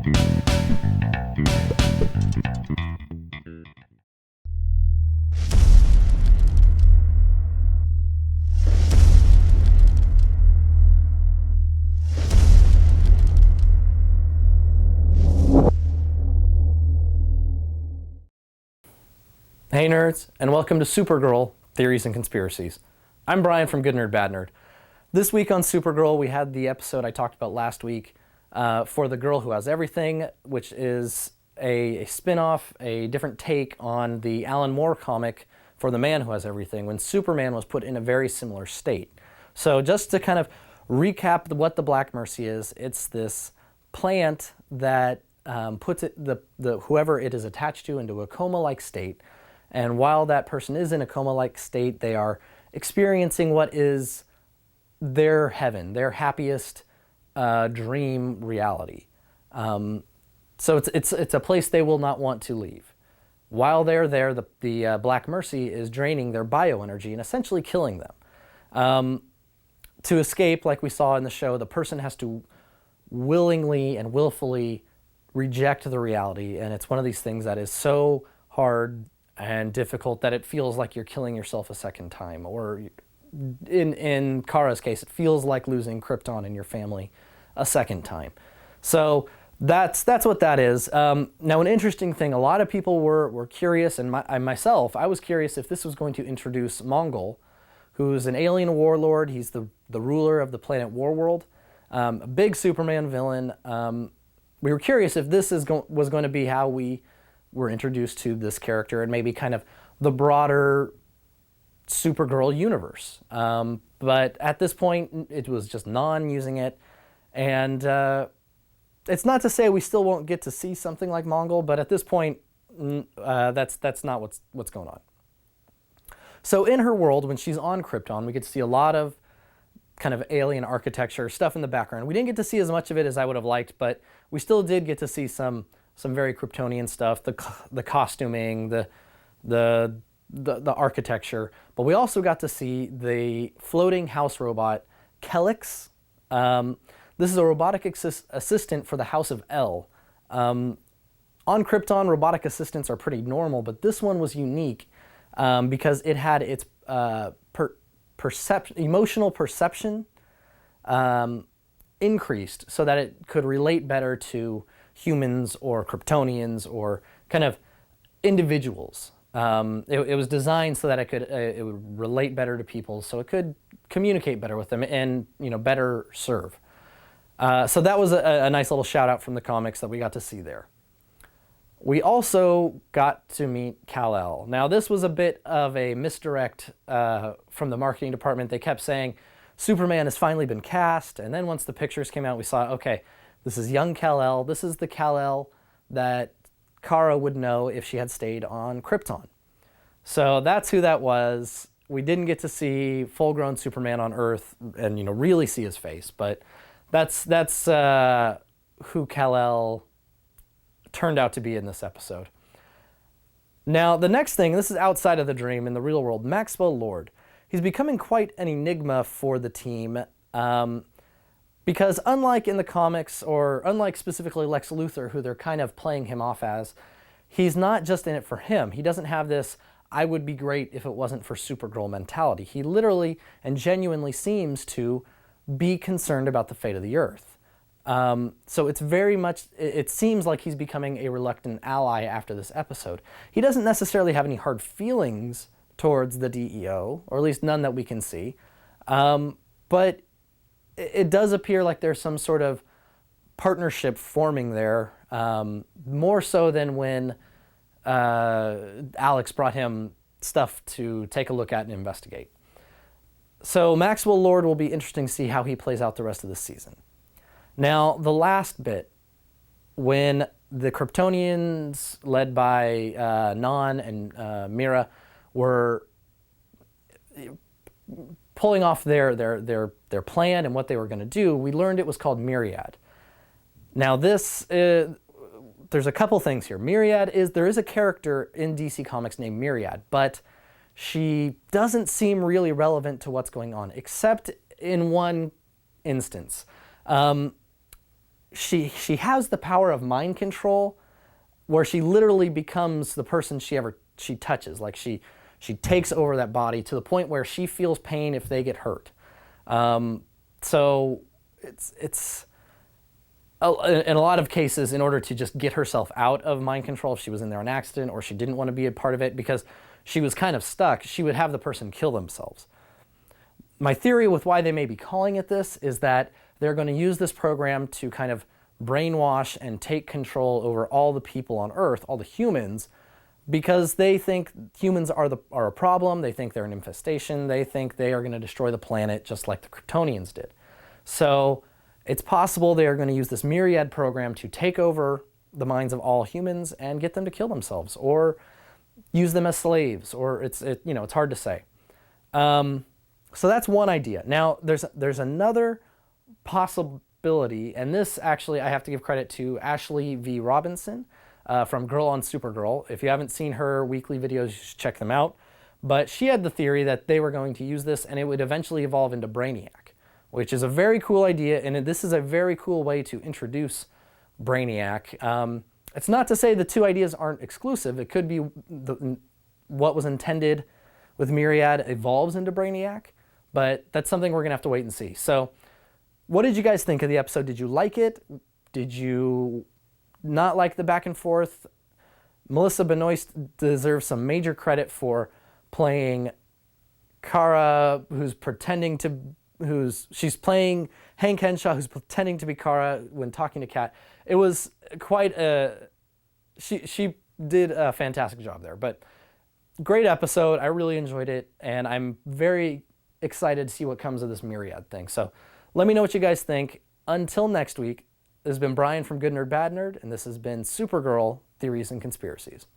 Hey nerds, and welcome to Supergirl, Theories and Conspiracies. I'm Brian from Good Nerd, Bad Nerd. This week on Supergirl, we had the episode I talked about last week for The Girl Who Has Everything, which is a spin-off, a different take on the Alan Moore comic for The Man Who Has Everything, when Superman was put in a very similar state. So just to kind of recap what the Black Mercy is, it's this plant that puts whoever it is attached to into a coma-like state. And while that person is in a coma-like state, they are experiencing what is their heaven, their happiest dream reality. So it's a place they will not want to leave. While they're there, the Black Mercy is draining their bioenergy and essentially killing them. To escape, like we saw in the show, the person has to willingly and willfully reject the reality, and it's one of these things that is so hard and difficult that it feels like you're killing yourself a second time, or in Kara's case, it feels like losing Krypton and your family a second time. So that's what that is. Now, an interesting thing, a lot of people were curious, and myself, I was curious if this was going to introduce Mongol, who's an alien warlord. He's the ruler of the planet Warworld, a big Superman villain. We were curious if this was going to be how we were introduced to this character and maybe kind of the broader Supergirl universe. But at this point, it was just Non using it. And it's not to say we still won't get to see something like Mongol, but at this point, that's not what's going on. So in her world, when she's on Krypton, we get to see a lot of kind of alien architecture, stuff in the background. We didn't get to see as much of it as I would have liked, but we still did get to see some very Kryptonian stuff, the costuming, the architecture. But we also got to see the floating house robot, Kal-El. This is a robotic assistant for the House of El. On Krypton, robotic assistants are pretty normal, but this one was unique because it had its emotional perception increased so that it could relate better to humans or Kryptonians or kind of individuals. It was designed so that it would relate better to people, so it could communicate better with them and better serve. So that was a nice little shout out from the comics that we got to see there. We also got to meet Kal-El. Now this was a bit of a misdirect from the marketing department. They kept saying Superman has finally been cast, and then once the pictures came out, we saw, okay, this is young Kal-El. This is the Kal-El that Kara would know if she had stayed on Krypton. So that's who that was. We didn't get to see full-grown Superman on Earth and really see his face, but that's who Kal-El turned out to be in this episode. Now the next thing, this is outside of the dream in the real world, Maxwell Lord. He's becoming quite an enigma for the team. Because unlike in the comics, or unlike specifically Lex Luthor, who they're kind of playing him off as, he's not just in it for him. He doesn't have this, I would be great if it wasn't for Supergirl mentality. He literally and genuinely seems to be concerned about the fate of the Earth. So it's very much, it seems like he's becoming a reluctant ally after this episode. He doesn't necessarily have any hard feelings towards the DEO, or at least none that we can see. But it does appear like there's some sort of partnership forming there, more so than when Alex brought him stuff to take a look at and investigate. So Maxwell Lord will be interesting to see how he plays out the rest of the season. Now, the last bit, when the Kryptonians, led by Non and Mira, were pulling off their plan and what they were going to do, we learned it was called Myriad. Now this, there's a couple things here. There is a character in DC Comics named Myriad, but she doesn't seem really relevant to what's going on, except in one instance. she has the power of mind control, where she literally becomes the person she touches. Like she takes over that body to the point where she feels pain if they get hurt. So it's in a lot of cases, in order to just get herself out of mind control, if she was in there on accident or she didn't want to be a part of it because she was kind of stuck, she would have the person kill themselves. My theory with why they may be calling it this is that they're going to use this program to kind of brainwash and take control over all the people on Earth, all the humans, because they think humans are a problem, they think they're an infestation, they think they are going to destroy the planet just like the Kryptonians did. So it's possible they are going to use this Myriad program to take over the minds of all humans and get them to kill themselves or use them as slaves, or it's hard to say. So that's one idea. Now there's another possibility, and this actually I have to give credit to Ashley V. Robinson from Girl on Supergirl. If you haven't seen her weekly videos, you should check them out. But she had the theory that they were going to use this and it would eventually evolve into Brainiac, which is a very cool idea, and this is a very cool way to introduce Brainiac. It's not to say the two ideas aren't exclusive. It could be what was intended with Myriad evolves into Brainiac, but that's something we're going to have to wait and see. So what did you guys think of the episode? Did you like it? Did you not like the back and forth? Melissa Benoist deserves some major credit for playing Kara, she's playing Hank Henshaw, who's pretending to be Kara when talking to Kat. It was quite she did a fantastic job there, but great episode. I really enjoyed it, and I'm very excited to see what comes of this Myriad thing. So let me know what you guys think. Until next week, this has been Brian from Good Nerd Bad Nerd, and this has been Supergirl Theories and Conspiracies.